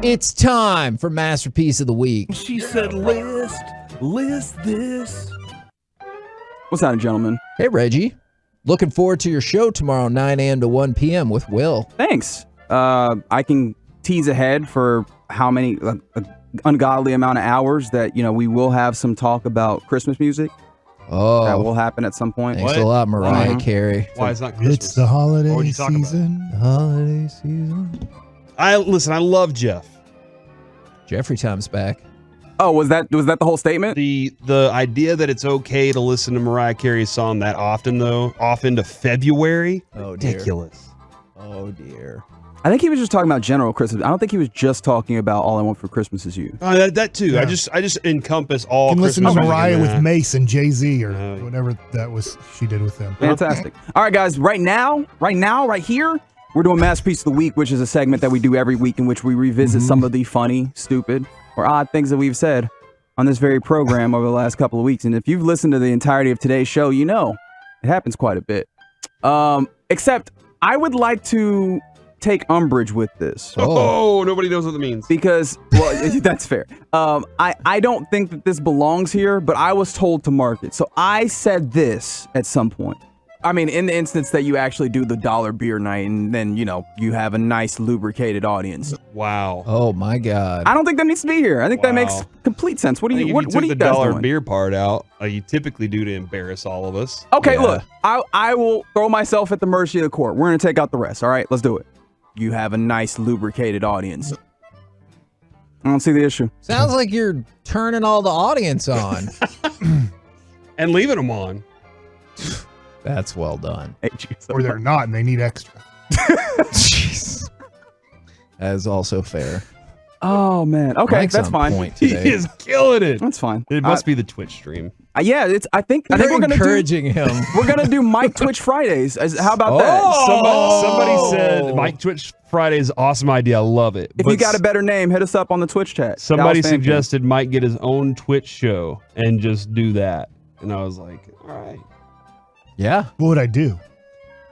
It's time for Masterpiece of the Week. She said, list this. What's that, gentlemen? Hey, Reggie. Looking forward to your show tomorrow, 9 a.m. to 1 p.m. with Will. Thanks. I can tease ahead for how many, ungodly amount of hours that, we will have some talk about Christmas music. Oh. That will happen at some point. Thanks a lot, Mariah Carey. Why it's not Christmas? It's the holiday What are you talking season. The holiday season. I love Jeff. Jeffrey Time's back. Oh, was that the whole statement? The idea that it's okay to listen to Mariah Carey's song that often, though, off into February, Oh, dear. ridiculous. Oh, dear. I think he was just talking about general Christmas. I don't think he was just talking about All I Want for Christmas Is You. That too. Yeah. I just encompass all. You can listen to Christmas music Mariah in with that. Mace and Jay-Z or Oh, yeah. whatever that was she did with them. Fantastic. All right, guys. Right now, right here, we're doing Masterpiece of the Week, which is a segment that we do every week in which we revisit some of the funny, stupid, or odd things that we've said on this very program over the last couple of weeks. And if you've listened to the entirety of today's show, you know it happens quite a bit. Except I would like to take umbrage with this. Oh, nobody knows what that means. Because, well, that's fair. I don't think that this belongs here, but I was told to mark it. So I said this at some point. I mean, in the instance that you actually do the dollar beer night and then, you have a nice lubricated audience. Wow. Oh, my God. I don't think that needs to be here. I think that makes Wow. complete sense. What do I you think what if are you you took the guys dollar doing? beer part out, like you typically do to embarrass all of us. Okay, Yeah. look, I will throw myself at the mercy of the court. We're going to take out the rest. All right, let's do it. You have a nice lubricated audience. I don't see the issue. Sounds like you're turning all the audience on. And leaving them on. That's well done. Hey, geez. Or they're not and they need extra. Jeez. That is also fair. Oh, man. Okay, Mike's that's on fine. point He today. is killing it. That's fine. It must be the Twitch stream. Yeah, I think You're we're gonna encouraging him. We're gonna do Mike Twitch Fridays. How about that? Somebody said Mike Twitch Friday's awesome idea. I love it. If you got a better name, hit us up on the Twitch chat. Somebody Dallas fan suggested Mike get his own Twitch show and just do that. And I was like, all right. Yeah. What would I do?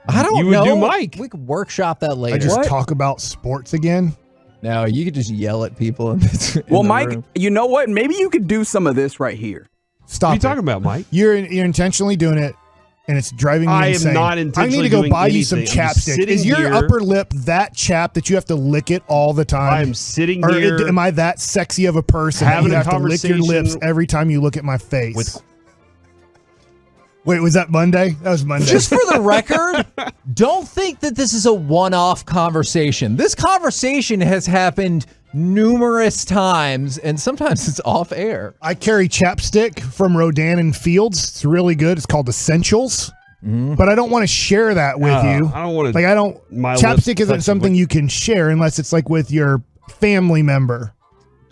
I don't know. You would do Mike. We could workshop that later. I just talk about sports again? No, you could just yell at people in this. Well, Mike, you know what? Maybe you could do some of this right here. Stop What are you it. talking about, Mike? You're intentionally doing it, and it's driving me I am insane. not I intentionally need to go doing buy you some anything. I'm just chapstick. sitting Is your here. upper lip that chapped that you have to lick it all the time? I am sitting or here am I that sexy of a person having that you a have to lick your lips conversation every time you look at my face? with- Wait, was that Monday? That was Monday. Just for the record, don't think that this is a one-off conversation. This conversation has happened numerous times, and sometimes it's off air. I carry chapstick from Rodan and Fields. It's really good. It's called Essentials. But I don't want to share that with you. I don't want to. Like, I don't. My lips Chapstick isn't touch something the- you can share unless it's like with your family member.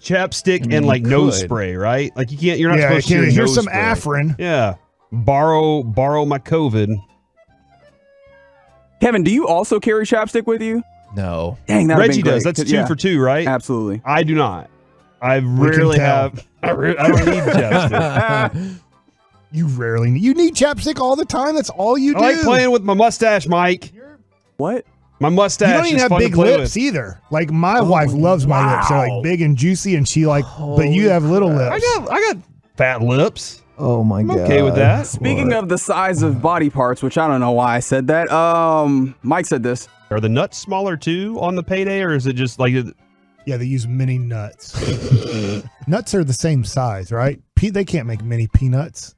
Chapstick and like nose spray, right? Like you can't. You're not Yeah, supposed to. Share here's nose some spray. Afrin. Yeah. Borrow my COVID. Kevin, do you also carry chapstick with you? No. Dang, that Reggie does. That's 2 for 2, right? Absolutely. I do not. I We can rarely tell. have. I don't need chapstick. You rarely need. You need chapstick all the time. That's all you I do. like playing with my mustache, Mike. What? My mustache You don't even is have fun big to play lips with. either. Like my wife loves my lips. They're like big and juicy, and she like. But you have little lips. I got fat lips. Oh, my I'm God. okay with that. Speaking of the size of body parts, which I don't know why I said that. Mike said this. Are the nuts smaller too on the payday, or is it just like? Yeah, they use mini nuts. Nuts are the same size, right? They can't make mini peanuts.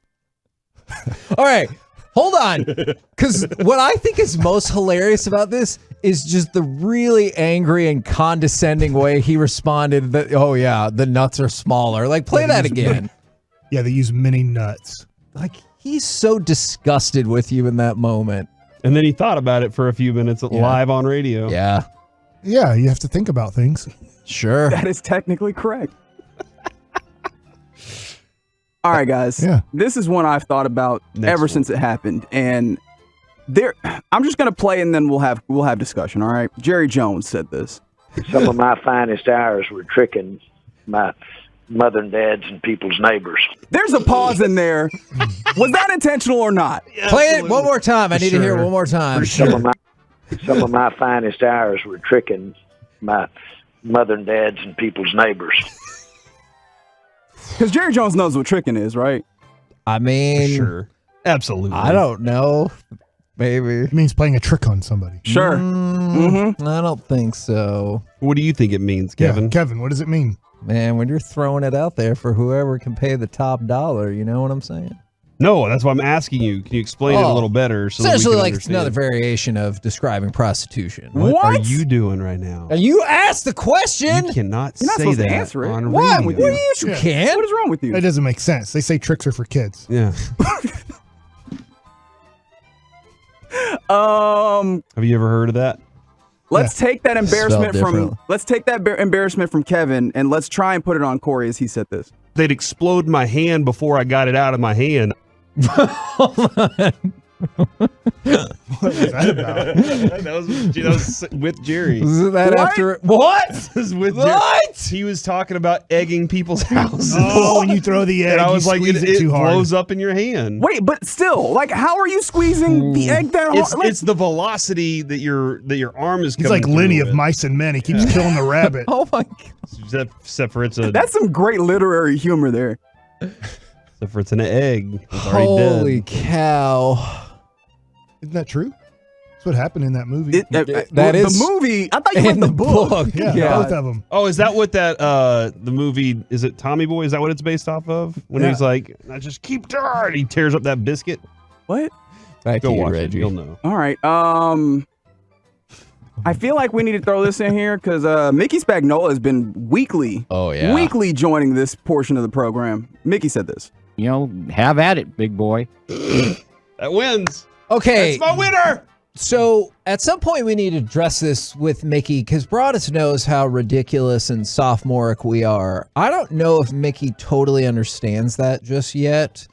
All right, hold on. Because what I think is most hilarious about this is just the really angry and condescending way he responded that, oh, yeah, the nuts are smaller. Like, play that again. Yeah, they use mini nuts. Like, he's so disgusted with you in that moment. And then he thought about it for a few minutes live on radio. Yeah, Yeah, you have to think about things. sure. That is technically correct. All right, guys. Yeah. This is one I've thought about ever one. since it happened, and I'm just gonna play, and then we'll have discussion. All right. Jerry Jones said this. Some of my finest hours were tricking my mother and dads and people's neighbors. There's a pause in there. Was that intentional or not? Play it one more time. I need to hear it one more time. Some of my finest hours were tricking my mother and dads and people's neighbors. Because Jerry Jones knows what tricking is, right? I mean, Sure. Absolutely. I don't know. Maybe. It means playing a trick on somebody. Sure. I don't think so. What do you think it means, Kevin? Yeah, Kevin, what does it mean? Man, when you're throwing it out there for whoever can pay the top dollar, you know what I'm saying? No, that's why I'm asking you. Can you explain it a little better? So Essentially, that we can like it's another variation of describing prostitution. What are you doing right now? And you asked the question. You cannot You're not say supposed that to answer it. on What? radio. What do you Yeah. can? What is wrong with you? That doesn't make sense. They say tricks are for kids. Yeah. Have you ever heard of that? Let's take that embarrassment Spelled from different. embarrassment from Kevin and let's try and put it on Corey as he said this. They'd explode my hand before I got it out of my hand. What was that about? that was with Jerry. Isn't that What? after what? This was with What? Jerry. He was talking about egging people's houses. Oh, when you throw the egg, and I you was like, squeeze it it too hard. blows up in your hand. Wait, but still, like, how are you squeezing the egg that hard? It's, Like, it's the velocity that your arm is He's coming like through Lenny with. of Mice and Men. He keeps killing the rabbit. Oh my God. Except for it's a that's some great literary humor there. except for it's an egg. It's already Holy dead. cow. Isn't that true? That's what happened in that movie. That is the movie. I thought you in read the book. yeah, both of them. Oh, is that what that the movie is? It Tommy Boy? Is that what it's based off of? When Yeah. he's like, I just keep darn. He tears up that biscuit. What? Back Go to you, watch it. Reggie. You'll know. All right. I feel like we need to throw this in here because Mickey Spagnola has been weekly joining this portion of the program. Mickey said this. You know, have at it, big boy. That wins. Okay. That's my winner. So at some point we need to address this with Mickey because Broadus knows how ridiculous and sophomoric we are. I don't know if Mickey totally understands that just yet,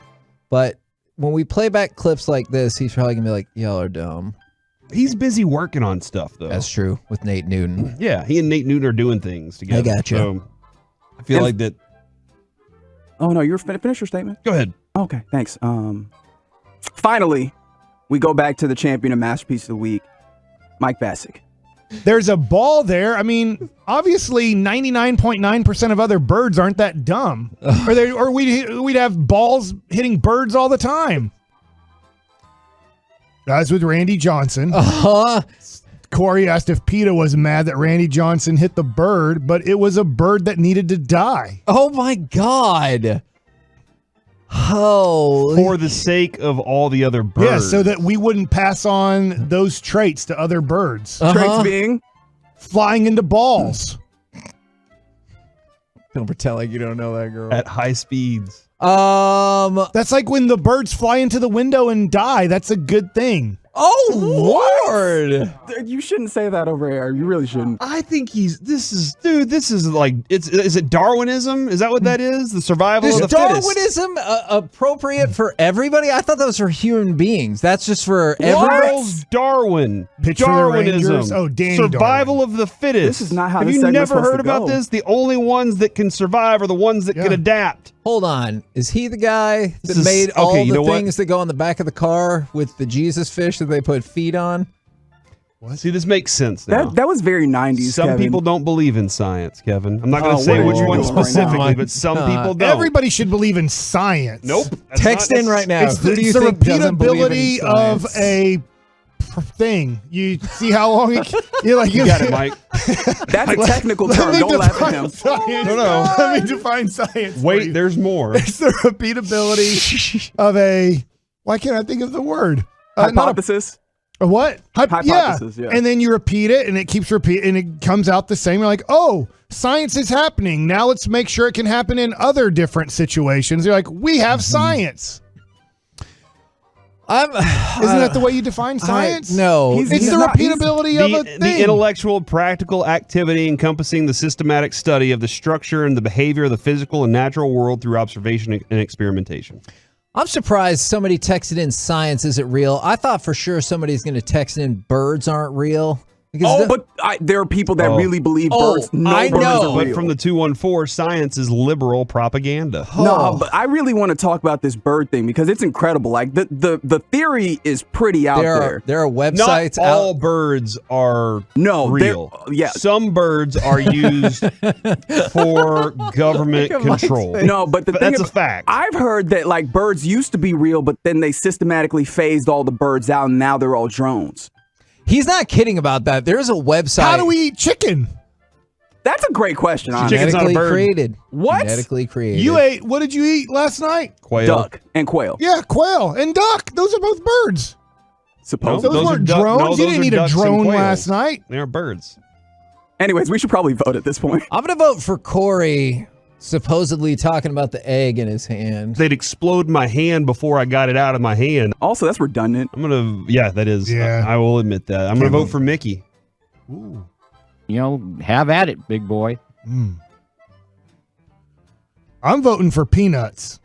but when we play back clips like this, he's probably gonna be like, y'all are dumb. He's busy working on stuff though. That's true with Nate Newton. Yeah, he and Nate Newton are doing things together. I gotcha. So I feel like that. Oh no, you're finish your statement. Go ahead. Okay, thanks. Finally, we go back to the champion of Masterpiece of the Week, Mike Bassick. There's a ball there. I mean, obviously, 99.9% of other birds aren't that dumb, or we'd have balls hitting birds all the time. As with Randy Johnson, Corey asked if PETA was mad that Randy Johnson hit the bird, but it was a bird that needed to die. Oh my God. Holy. For the sake of all the other birds. Yeah, so that we wouldn't pass on those traits to other birds. Traits being Flying into balls. Don't pretend like you don't know that girl. at high speeds. That's like when the birds fly into the window and die. That's a good thing. Oh Lord. you shouldn't say that over air. You really shouldn't. I think this is like, is it Darwinism? Is that what that is? The survival Is of the fittest? Darwinism appropriate for everybody? I thought those were human beings. That's just for everybody. Charles Darwin. Pitch for the Darwinism. Rangers. Oh, Danny Survival Darwin. of the fittest. This is not how Have this you segment's never supposed heard to about go. this? The only ones that can survive are the ones that can adapt. Hold on. Is he the guy that This is- made okay, all you the know what? things that go on the back of the car with the Jesus fish that they put feet on? See, this makes sense now. That was very 90s. Some Kevin. people don't believe in science, Kevin. I'm not going Oh, to say what which are you one doing right now? specifically, but some people don't. Everybody should believe in science. Nope. That's Text not in right now. It's Who the, do you it's the think doesn't believe in repeatability of science? a thing. You see how long you're like You got it, Mike. That's a technical Let term. me Don't laugh at define him. science. No. Let me define science. for Wait, you. there's more. It's the repeatability of a. Why can't I think of the word? Not Hypothesis. a what? Hypothesis, yeah. And then you repeat it, and it keeps repeating, and it comes out the same. You're like, oh, science is happening. Now let's make sure it can happen in other different situations. You're like, we have science. Isn't that the way you define science? No. It's He's the not- repeatability of a The thing. intellectual, practical activity encompassing the systematic study of the structure and the behavior of the physical and natural world through observation and experimentation. I'm surprised somebody texted in science isn't real. I thought for sure somebody's going to text in birds aren't real There are people that really believe birds. I Birds know. are But real. from the 214, science is liberal propaganda. No, but I really want to talk about this bird thing because it's incredible. Like the theory is pretty out there. There are websites Not all out. birds are No, real. yeah. Some birds are used for government control. No, but That's a fact. I've heard that like birds used to be real, but then they systematically phased all the birds out, and now they're all drones. He's not kidding about that. There's a website. How do we eat chicken? That's a great question. Honestly. Chicken's not a genetically bird. created? What? Genetically created. You ate, what did you eat last night? Quail. Duck and quail. Yeah, quail and duck. Those are both birds. Supposedly. Those Those are weren't duck- drones. no, You those didn't are eat a ducks and drone quails. last night. They are birds. Anyways, we should probably vote at this point. I'm gonna vote for Corey. Supposedly talking about the egg in his hand. They'd explode my hand before I got it out of my hand. Also, that's redundant. I'm gonna, yeah, that is. Yeah. I will admit that. I'm gonna vote for Mickey. You know, have at it, big boy. I'm voting for peanuts.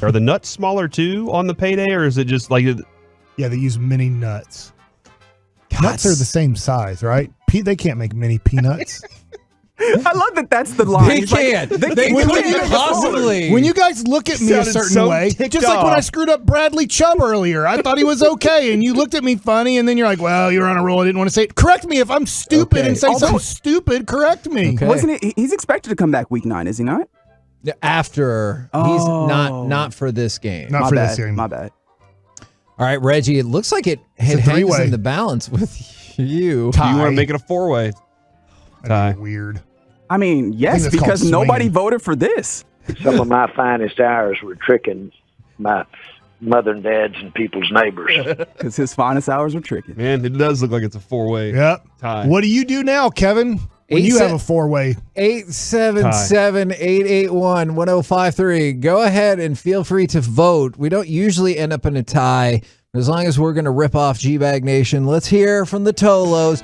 Are the nuts smaller too on the payday, or is it just like? Yeah, they use mini nuts. Nuts are the same size, right? They can't make mini peanuts. I love that. That's the line. They He's like, can't. They can't couldn't make it possibly. When you guys look at me a Sounded certain so way, ticked just like when I off. screwed up Bradley Chubb earlier, I thought he was okay, and you looked at me funny, and then you're like, "Well, you're on a roll. I didn't want to say it." Correct me if I'm stupid Okay. and say Also- something stupid. Correct me. Okay. Wasn't it? He's expected to come back week 9, is he not? After he's not for this game. Not My for bad. this game. My bad. All right, Reggie. It looks like it a hangs three-way. in the balance with you. Tie. You want to make it a 4-way? That'd be weird. I mean, yes, that's called because nobody swinging. voted for this. Some of my finest hours were tricking my mother and dads and people's neighbors. Because his finest hours were tricky. Man, it does look like it's a 4-way Yep. tie. What do you do now, Kevin? When you have a 4-way. 877-881-1053. Go ahead and feel free to vote. We don't usually end up in a tie, but as long as we're going to rip off G-Bag Nation, let's hear from the Tolos.